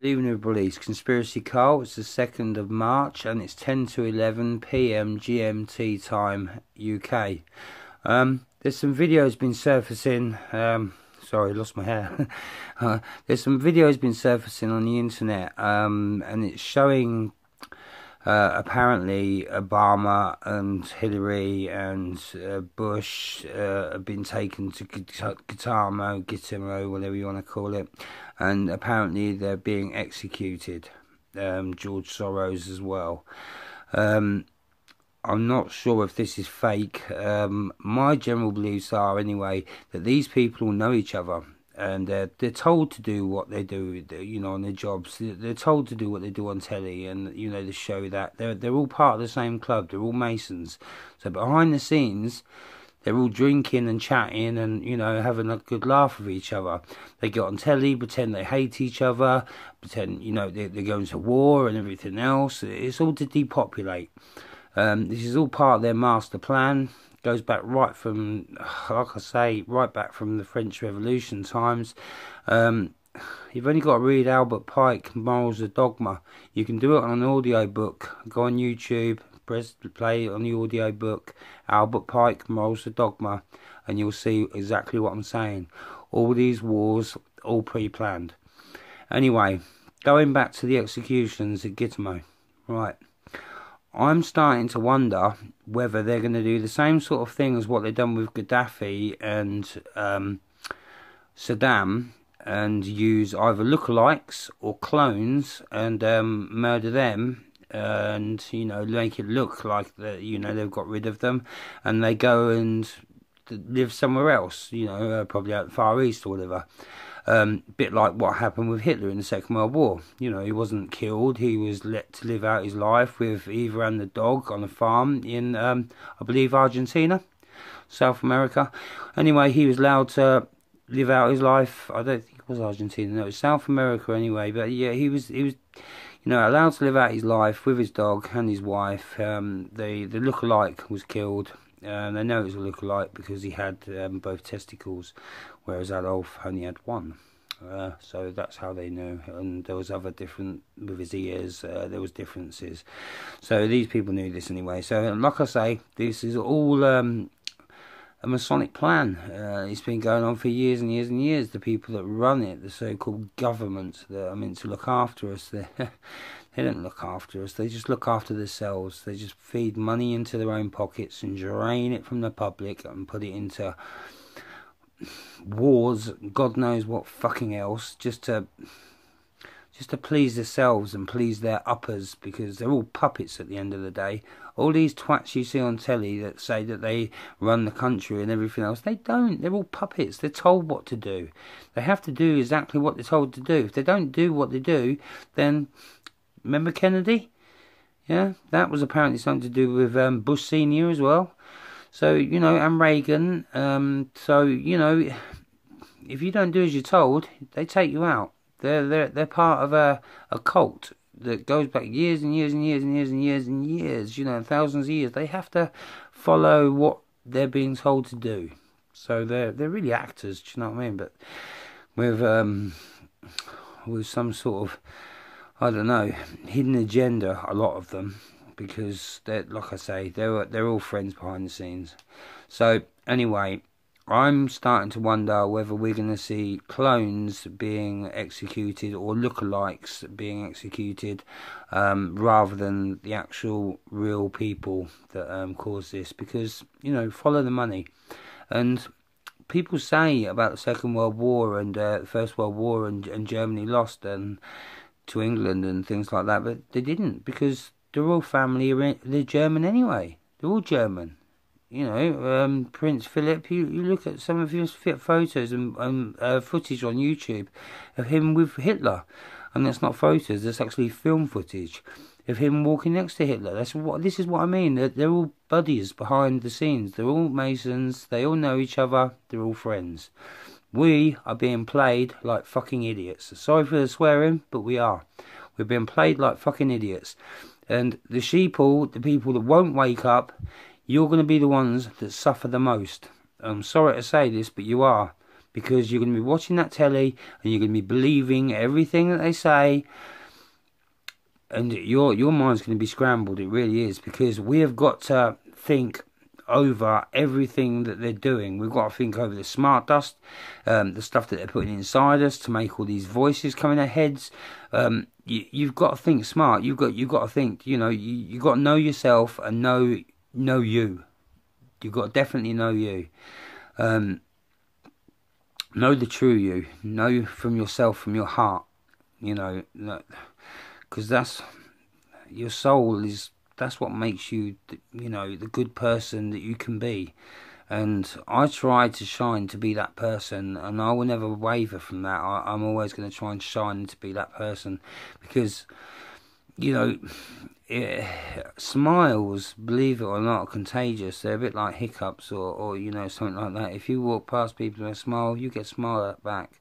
Good evening, everybody. It's Conspiracy Carl. It's the 2nd of March and it's 10 to 11 p.m. GMT time, UK. There's some videos been surfacing. Sorry, lost my hair. There's some videos been surfacing on the internet, and it's showing apparently Obama and Hillary and Bush have been taken to Gitmo, whatever you want to call it, and apparently they're being executed. George Soros as well. I'm not sure if this is fake. My general beliefs are, anyway, that these people know each other, and they're told to do what they do, you know, on their jobs. They're told to do what they do on telly, and you know, to show that they're all part of the same club. They're all Masons. So behind the scenes, they're all drinking and chatting and, you know, having a good laugh with each other. They get on telly, pretend they hate each other, pretend, you know, they're going to war and everything else. It's all to depopulate. This is all part of their master plan. Goes back right from, like I say, right back from the French Revolution times. You've only got to read Albert Pike, Morals of Dogma. You can do it on an audio book. Go on YouTube, press play on the audio book, Albert Pike, Morals of Dogma, and you'll see exactly what I'm saying. All these wars, all pre-planned. Anyway, going back to the executions at Gitmo. Right. I'm starting to wonder whether they're going to do the same sort of thing as what they've done with Gaddafi and Saddam, and use either lookalikes or clones and murder them, and, you know, make it look like that, you know, they've got rid of them, and they go and live somewhere else, you know, probably out the Far East or whatever. Bit like what happened with Hitler in the Second World War. You know, he wasn't killed. He was let to live out his life with Eva and the dog on a farm in, I believe, Argentina, South America. Anyway, he was allowed to live out his life. I don't think it was Argentina. No, it was South America anyway. But yeah, he was, you know, allowed to live out his life with his dog and his wife. The lookalike was killed. They know it was a lookalike because he had both testicles, whereas Adolf only had one. So that's how they knew. And there was other different with his ears. There was differences. So these people knew this anyway. So like I say, this is all a Masonic plan. It's been going on for years and years and years. The people that run it, the so-called government that are meant to look after us, they don't look after us. They just look after themselves. They just feed money into their own pockets and drain it from the public and put it into wars, God knows what fucking else, just to please themselves and please their uppers, because they're all puppets at the end of the day. All these twats you see on telly that say that they run the country and everything else, they don't. They're all puppets. They're told what to do. They have to do exactly what they're told to do. If they don't do what they do, then... Remember Kennedy? Yeah, that was apparently something to do with Bush Senior as well. So, you know, and Reagan. So, you know, if you don't do as you're told, they take you out. They're part of a cult that goes back years and years and years and years and years and years. You know, thousands of years. They have to follow what they're being told to do. So they're really actors. Do you know what I mean? But with some sort of, I don't know, hidden agenda, a lot of them, because they're, like I say, they're all friends behind the scenes. So anyway, I'm starting to wonder whether we're going to see clones being executed or lookalikes being executed, rather than the actual real people that caused this, because, you know, follow the money. And people say about the Second World War and the First World War and Germany lost and to England and things like that, but they didn't, because they're all family. They're German anyway. They're all German. You know, Prince Philip. You look at some of his photos and footage on YouTube of him with Hitler, and that's not photos. That's actually film footage of him walking next to Hitler. This is what I mean. They're all buddies behind the scenes. They're all Masons. They all know each other. They're all friends. We are being played like fucking idiots. Sorry for the swearing, but we are. We're being played like fucking idiots. And the sheeple, the people that won't wake up, you're going to be the ones that suffer the most. I'm sorry to say this, but you are. because you're going to be watching that telly and you're going to be believing everything that they say, and your mind's going to be scrambled. It really is, because we have got to think over everything that they're doing. We've got to think over the smart dust, the stuff that they're putting inside us to make all these voices come in our heads. You've got to think smart. You've got to think. You've got to know yourself and know you. You've got to definitely know you. Know the true you. Know from yourself, from your heart. Because that's your soul is. That's what makes you, the good person that you can be. And I try to shine to be that person, and I will never waver from that. I'm always going to try and shine to be that person, because, smiles, believe it or not, are contagious. They're a bit like hiccups or something like that. If you walk past people and smile, you get smiled back.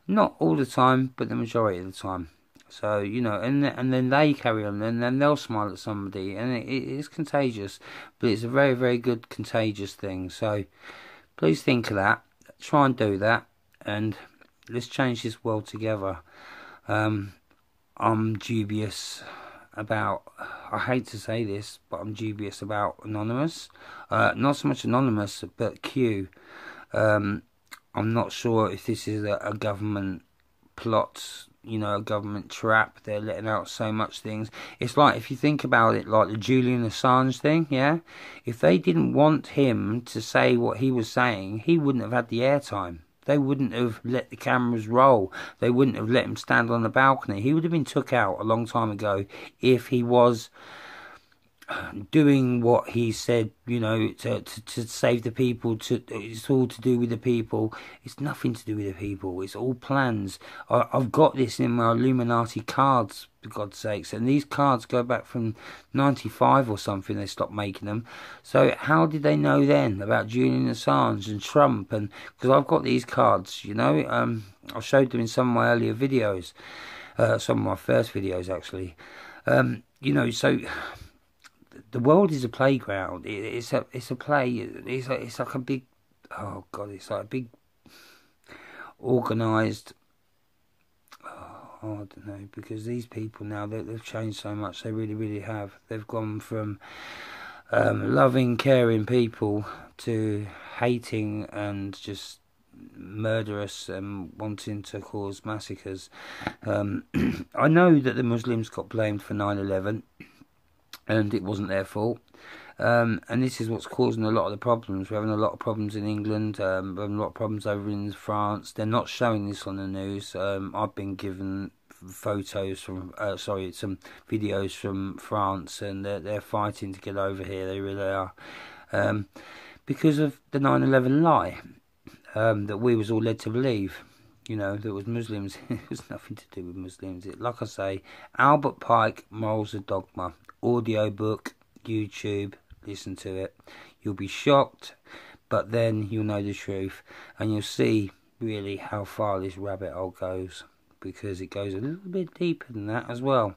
Not all the time, but the majority of the time. So, and then they carry on, and then they'll smile at somebody, and it's contagious, but it's a very, very good contagious thing. So, please think of that, try and do that, and let's change this world together. I'm dubious about, I hate to say this, but I'm dubious about Anonymous. Not so much Anonymous, but Q. I'm not sure if this is a government plot, a government trap. They're letting out so much things. It's like, if you think about it, like the Julian Assange thing, yeah? If they didn't want him to say what he was saying, he wouldn't have had the airtime. They wouldn't have let the cameras roll. They wouldn't have let him stand on the balcony. He would have been took out a long time ago if he was doing what he said, to save the people. It's all to do with the people. It's nothing to do with the people. It's all plans. I've got this in my Illuminati cards, for God's sakes, and these cards go back from 95 or something. They stopped making them. So how did they know then about Julian Assange and Trump? And because I've got these cards, I showed them in some of my earlier videos, some of my first videos actually. So the world is a playground. It's a play. It's like a big, oh God, it's like a big organised. I don't know, because these people now, they've changed so much. They really, really have. They've gone from loving, caring people to hating and just murderous and wanting to cause massacres. I know that the Muslims got blamed for 9/11. And it wasn't their fault. And this is what's causing a lot of the problems. We're having a lot of problems in England. We're having a lot of problems over in France. They're not showing this on the news. I've been given photos from, some videos from France, and they're fighting to get over here. They really are. Because of the 9/11 lie that we was all led to believe. There was Muslims. It was nothing to do with Muslims. Like I say, Albert Pike, Morals of Dogma. Audio book, YouTube, listen to it. You'll be shocked, but then you'll know the truth, and you'll see really how far this rabbit hole goes, because it goes a little bit deeper than that as well.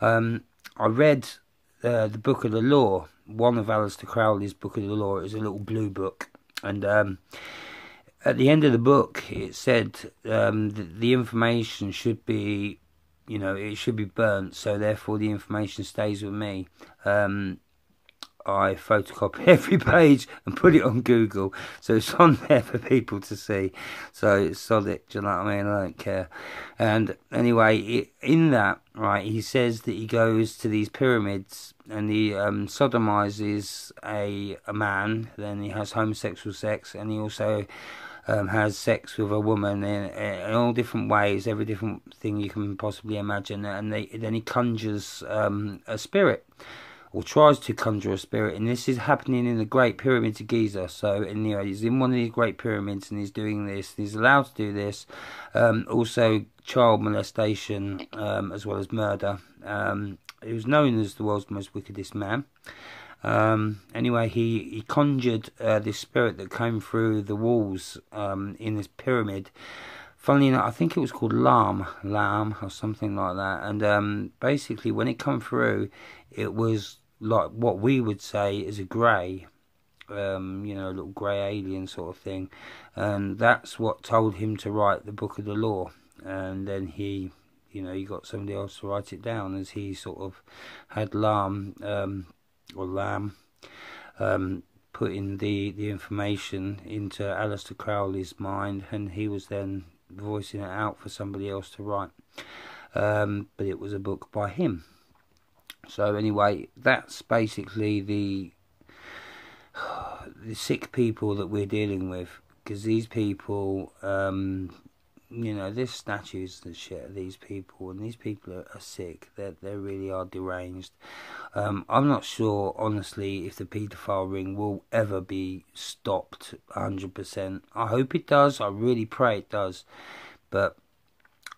I read the Book of the Law, one of Aleister Crowley's Book of the Law. It was a little blue book, and at the end of the book it said the information should be, it should be burnt, so therefore the information stays with me. I photocopy every page and put it on Google, so it's on there for people to see. So it's solid, do you know what I mean? I don't care. And anyway, in that, right, he says that he goes to these pyramids and he sodomizes a man, then he has homosexual sex, and he also has sex with a woman in all different ways, every different thing you can possibly imagine, and then he conjures a spirit, or tries to conjure a spirit, and this is happening in the Great Pyramid of Giza. So, he's in one of these Great Pyramids, and he's doing this, he's allowed to do this, also child molestation, as well as murder. He was known as the world's most wickedest man. Anyway, he conjured this spirit that came through the walls in this pyramid. Funnily enough, I think it was called Lam or something like that. And basically, when it come through, it was like what we would say is a grey. you know, a little grey alien sort of thing, and that's what told him to write the Book of the Law. And then he, you know, he got somebody else to write it down, as he sort of had Lam, putting the information into Aleister Crowley's mind, and he was then voicing it out for somebody else to write. But it was a book by him. So anyway, that's basically the sick people that we're dealing with, because these people, you know, there's statues that shit of these people, and these people are sick. They really are deranged. I'm not sure, honestly, if the paedophile ring will ever be stopped 100%. I hope it does. I really pray it does. But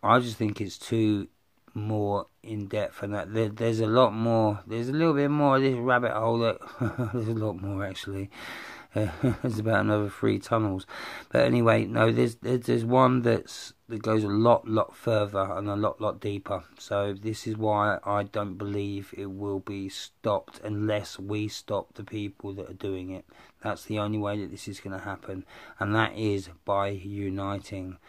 I just think it's too more in depth, and that there's a lot more. There's a little bit more of this rabbit hole. There's a lot more actually. There's about another 3 tunnels, but anyway, no, there's one that goes a lot further and a lot deeper. So this is why I don't believe it will be stopped unless we stop the people that are doing it. That's the only way that this is going to happen, and that is by uniting,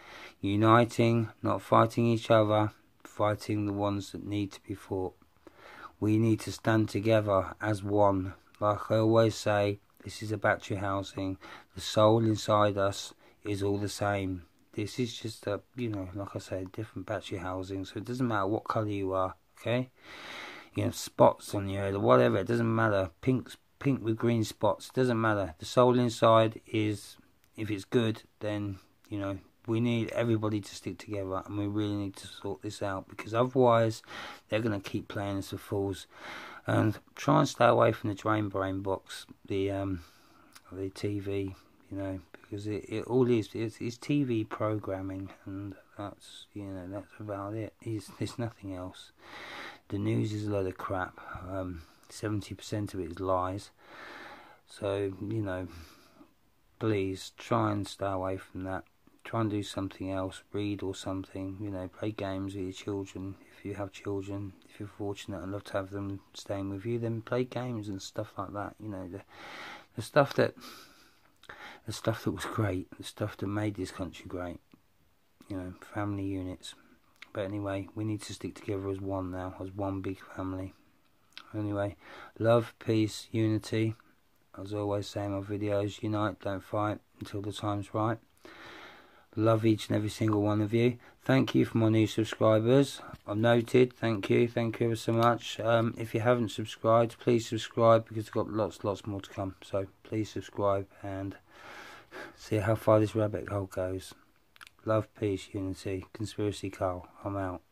not fighting each other, fighting the ones that need to be fought. We need to stand together as one. Like I always say, this is a battery housing. The soul inside us is all the same. This is just a, you know, like I said, different battery housing. So it doesn't matter what colour you are, okay? You know, spots on your head or whatever, it doesn't matter. Pink with green spots, it doesn't matter. The soul inside is, if it's good, then, you know, we need everybody to stick together, and we really need to sort this out, because otherwise they're going to keep playing us for fools. And try and stay away from the drain brain box, the TV, you know, because it all is, it's TV programming, and that's, you know, that's about it. There's nothing else. The news is a load of crap. 70% of it is lies. So, you know, please try and stay away from that. Try and do something else, read or something, you know, play games with your children. If you have children, if you're fortunate and love to have them staying with you, then play games and stuff like that. You know, the stuff that was great, the stuff that made this country great. You know, family units. But anyway, we need to stick together as one now, as one big family. Anyway, love, peace, unity. As I always say in my videos, unite, don't fight until the time's right. Love each and every single one of you. Thank you for my new subscribers. I've noted. Thank you ever so much. If you haven't subscribed, please subscribe, because I've got lots more to come. So please subscribe and see how far this rabbit hole goes. Love, peace, unity. Conspiracy Carl. I'm out.